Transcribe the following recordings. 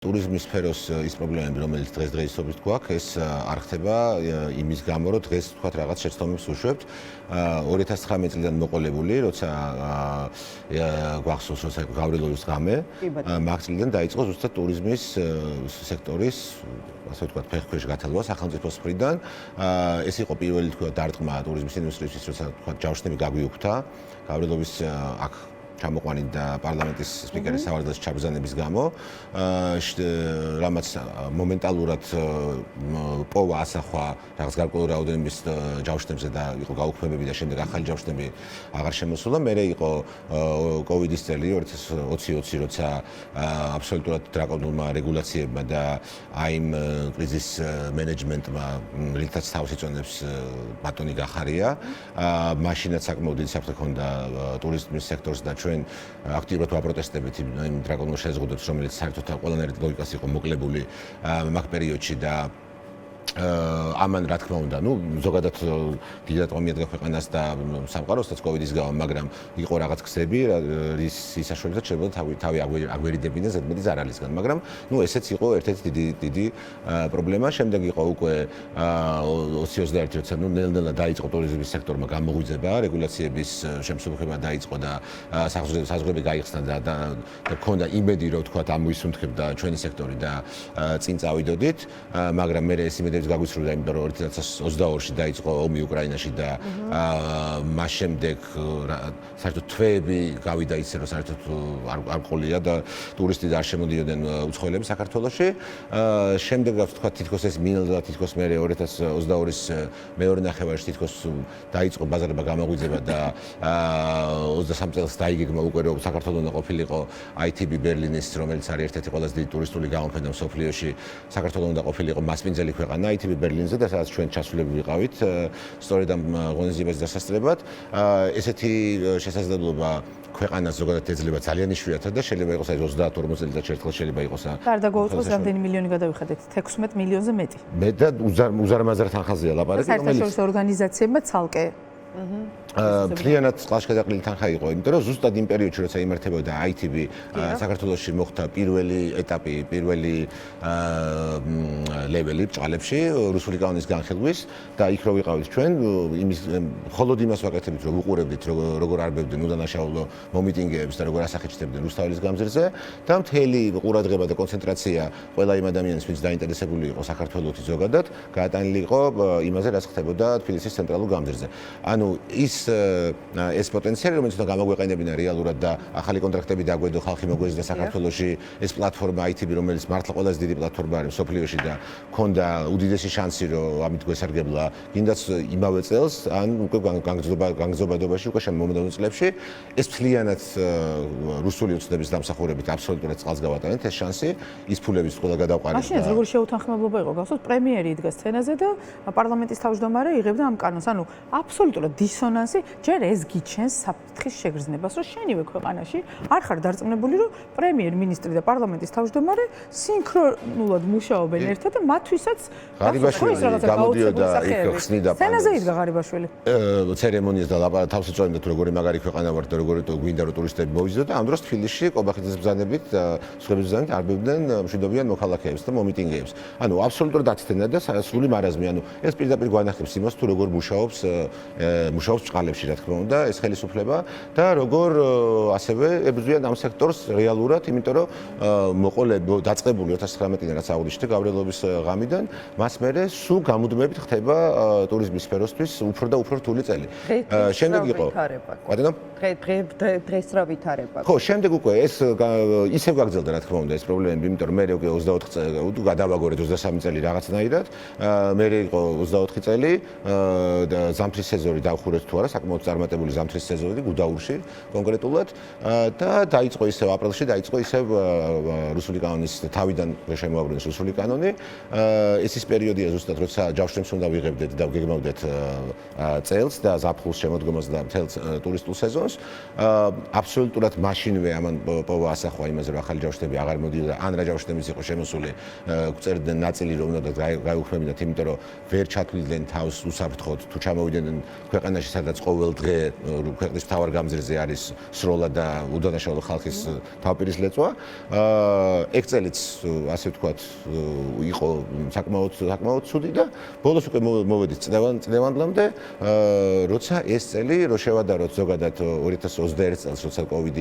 ტურიზმის სფეროს ის პრობლემები, რომელიც დღესდღეობით გვაქვს, ეს არ ხდება იმის გამო, რომ დღეს თქვათ რაღაც შეცდომებს უშვებთ. 2019 წლიდან მოყოლებული, როცა გვახსოვს, როცა გავრილოვის ღამე, მაგ წლიდან დაიწყო ზუსტად ტურიზმის სექტორის, ასე ვთქვათ, ფეხქვეშ გათელვა სახელმწიფოს მხრიდან. ეს იყო პირველი თქვათ დარტყმა ტურიზმის ინდუსტრიისთვის, როცა თქვათ ჯავშნები გაგვიუქთა. გავრილოვის აქ ჩამოყვანილი პარლამენტის სპიკერის სავარდას ჩაბრძანების გამო, რამაც მომენტალურად პოვა ასახვა რაღაც გარკვეული რაოდენობის ჯავშნებზე და იყო გაუქმებები და შემდეგ ახალი ჯავშნები აღარ შემოსულა. მერე იყო კოვიდის წელი 2020, როცა აბსოლუტურად დრაკონულმა რეგულაციებმა და აიმ კრიზის მენეჯმენტმა რითაც თავს იწონებს ბატონი გახარია. მაშინაც საკმაოდ დიდი საფრთხე ჰქონდა ტურიზმის სექტორს და ჩვენ აქტიურად ვაპროტესტებით იმ დრაკონულ შეზღუდვებს, რომელიც საერთოდ ყველანაირად ლოგიკას იყო მოკლებული მაგ პერიოდში და ამან რა თქმა უნდა, ზოგადად დიდად ყომიადგა ქვეყანას და სამყაროსაც კოვიდის გამო, მაგრამ იყო რაღაც გზები, რის საშუალებით შეიძლება თავი აგვერიდებინა ზედმეტი ზარალისგან, მაგრამ ესეც იყო ერთ-ერთი დიდი პრობლემა. შემდეგ იყო უკვე 2021 როცა ნელ-ნელა დაიწყო ტურიზმის სექტორმა გამოღვიძება, რეგულაციების შემსუბუქება დაიწყო და საზღვრები გაიხსნა და ჰქონდა იმედი, რომ თქვათ ამოისუნთქებდა ჩვენი სექტორი და წინ წავიდოდით, მაგრამ მე ეს იმედები გაგვიცრუდა, იმიტომ რომ 2022-ში დაიწყო ომი უკრაინაში და მას შემდეგ საერთოდ თვეები გავიდა ისე, რომ საერთოდ არ ყოლია და ტურისტები არ შემოდიოდნენ უცხოელები საქართველოში. შემდეგ ვთქვათ, თითქოს ეს მინილდა, თითქოს მე 2022-ის მეორე ნახევარში თითქოს დაიწყო ბაზარება გამოღვიძება და 23 წელს დაიგეგმა უკვე რომ საქართველოს უნდა ყოფილიყო ITB ბერლინის, რომელიც არის ერთ-ერთი ყველაზე დიდი ტურისტული გამოფენა მსოფლიოში. საქართველოს უნდა ყოფილიყო მასპინძელი ქვეყანა ITB ბერლინზე და სადაც ჩვენ ჩასულები ვიყავით, სწორედ ამ ღონისძიებაზე დასასწრებად. ესეთი შესაძლებლობა ქვეყანას ზოგადად ეძლევა ძალიან იშვიათად და შეიძლება იყოს 30-40 წელიწადში ერთხელ შეიძლება იყოს. გარდა გაუწყოს რამდენი მილიონი გადავიხადეთ? 16 მილიონზე მეტი. მე და უზარმაზარ თანხაზეა ლაპარაკი, რომელიც ორგანიზაციებმა ცალკე მთლიანად წყალშგადაყრილი თანხა იყო, იმიტომ რომ ზუსტად იმ პერიოდში, როცა იმართებოდა ITB, საქართველოში მოხდა პირველი ეტაპი, პირველი ლეველი ბჭყალებში რუსული კანონის განხილვის და იქ რო ვიყავით ჩვენ, მხოლოდ იმას ვაკეთებდით, რომ ვუყურებდით, როგორ არბევდნენ უდანაშაულო მომიტინგეებს და როგორ ასახეთებდნენ რუსთაველის გამზირზე და მთელი ყურადღება და კონცენტრაცია ყველა იმ ადამიანის, ვინც დაინტერესებული იყო საქართველოსთვის ზოგადად, გაატანილი იყო იმაზე, რაც ხდებოდა თბილისის ცენტრალურ გამზირზე. ანუ ეს პოტენციალი, რომელიც უნდა გამოგვეყენებინა რეალურად და ახალი კონტრაქტები დაგვედო, ხალხი მოგვეძდა საქართველოში ეს პლატფორმა ITB, რომელიც მართლა ყველაზე დიდი პლატფორმა არის მსოფლიოში და ჰქონდა უდიდესი შანსი, რომ ამით გვესარგებლა კიდაც იმავე წელს, ან უკვე განგზობადობაში, უკვე შემომდევნო წლებში ეს მთლიანად რუსული უცნობის დამსახურებით აბსოლუტურად წყალს გავატანეთ ეს შანსი, ის ფულებიც ყველა გადავყარეთ. მაშინაც როგორი შეუთანხმებლობა იყო? გახსოვთ, პრემიერი იდგა სცენაზე და პარლამენტის თავმჯდომარე იღებდა ამ კანონს, ანუ აბსოლუტურად დისონანსი, ჯერ ეს გიჩენს საფრთხის შეგრძნებას, რომ შენივე ქვეყანაში არ ხარ დარწმუნებული, რომ პრემიერ-მინისტრი და პარლამენტის თავმჯდომარე სინქრონულად მუშაობენ ერთად და მათთვისაც ღარიბაშვილი გამოდიოდა იქ ხსნიდა სცენაზე იდგა ღარიბაშვილი. ცერემონიას და თავს იწვევდა თუ როგორი მაგარი ქვეყანა ვართ და როგორი გვინდა რომ ტურისტები მოვიზოთ და ამ დროს თბილისში კობახიძის ბრძანებით და სხვების ბრძანებით არბევდნენ მშვიდობიან მოქალაქეებს და მომიტინგეებს. ანუ აბსოლუტურად ათითენა და სრული მარაზმი, ანუ ეს პირდაპირ გვანახებს იმას თუ როგორ მუშაობს ბჭყალებში, რა თქმა უნდა, ეს ხელისუფლება და როგორ ასევე ებრძვიან ამ სექტორს რეალურად, იმიტომ რომ დაწყებული 2019-დან რაც აგვისტოში გავრილოვის ღამიდან, მას მერე სულ გამუდმებით ხდება ტურიზმის სფეროსთვის უფრო და უფრო რთული წელი. შემდეგ იყო დღეს რა ვითარება? ხო, შემდეგ უკვე ეს ისევ გაგრძელდა, რა თქმა უნდა, ეს პრობლემები, იმიტომ რომ მე უკვე 24 წელი გადავაგორეთ 23 წელი რაღაცნაირად, მე იყო 24 წელი და ზამთრის სეზონი დავხურეთ თუ არა, საკმაოდ წარმატებული ზამთრის სეზონი გუდაურში კონკრეტულად და დაიწყო ისევ აპრილში დაიწყო ისევ რუსული კანონის თავიდან შემოაბრუნეს რუსული კანონი. ეს ის პერიოდია ზუსტად, როცა ჯავშნებს უნდა ვიღებდეთ და ვგეგმავდეთ წელს და ზაფხულს შემოდგომას და მთელ ტურისტულ სეზონს. აბსოლუტურად მაშინვე ამან პოვა ასახვა იმაზე, რომ ახალი ჯავშნები აღარ მოდიოდა, ან რა ჯავშნებიც იყო შემოსული, გვწერდნენ ნაწილი რომ უნდა გაიუქმებინათ, იმიტომ რომ ვერ ჩათვლიდნენ თავს უსაფრთხოდ თუ ჩამოვიდნენ ქვეყანაში, სადაც ყოველ დღე ქვეყნის მთავარ გამზირზე არის სროლა და უდანაშაულო ხალხის თავპირისლეწვა. ეგ წელიც ასე ვთქვათ იყო საკმაოდ ცუდი და ბოლოს უკვე მოვედით წლევანდლამდე, როცა ეს წელი რო შევადაროთ ზოგადად 2021 წელს, როცა COVID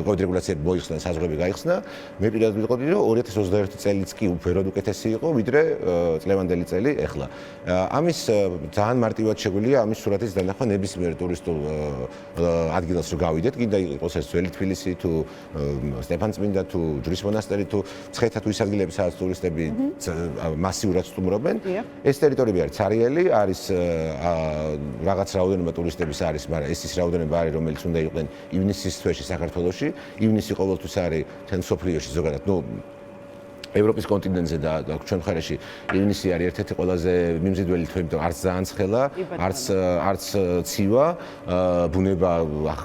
რეგულაციები მოიხსნა, საზღვრები გაიხსნა, მე პირადად ვიტყოდი, რომ 2021 წელიც კი უფრო უკეთესი იყო, ვიდრე წლევანდელი წელი ახლა. ამის ძალიან მარტივად შეგვიძლია ამის სურათის დანახვა ნებისმიერ ტურისტულ ადგილას რო გავიდეთ, კიდე იყოს ეს ძველი თბილისი თუ სტეფანწმინდა თუ ჯვრის მონასტერი თუ ცხეთა თუ ის ადგილები, სადაც ტურისტები მასიურად სტუმრობენ. ეს ტერიტორიები არის ცარიელი, არის რაღაც რაოდენობა ტურისტების არის, მაგრამ ეს ის რაოდენობა არის, რომელიც უნდა იყვნენ ივნისის თვეში საქართველოში. ივნისი ყოველთვის არის თენ მსოფლიოში ზოგადად, ევროპის კონტინენტზე და ჩვენ მხარეში ივნისი არის ერთ-ერთი ყველაზე მიმზიდველი თვე, იმიტომ არც ძალიან ცხელა, არც ცივა, ბუნება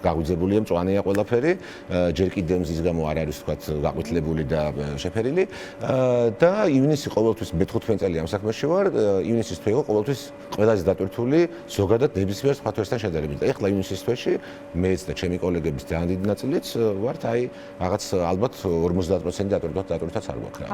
გაგვიძებულია, მწვანეა ყველაფერი, ჯერ კიდევ მზის გამო არ არის თქვათ გაყვითლებული და შეფერილი და ივნისი ყოველთვის მე-15 წელი ამ საქმეში ვარ, ივნისის თვე იყო ყოველთვის ყველაზე დატვირთული ზოგადად ნებისმიერ სხვა თვესთან შედარებით. და ეხლა ივნისის თვეში მეც და ჩემი კოლეგების ძალიან დიდი ნაწილიც ვართ, აი რაღაც ალბათ 50% დატვირთვაც არ გვაქვს რა.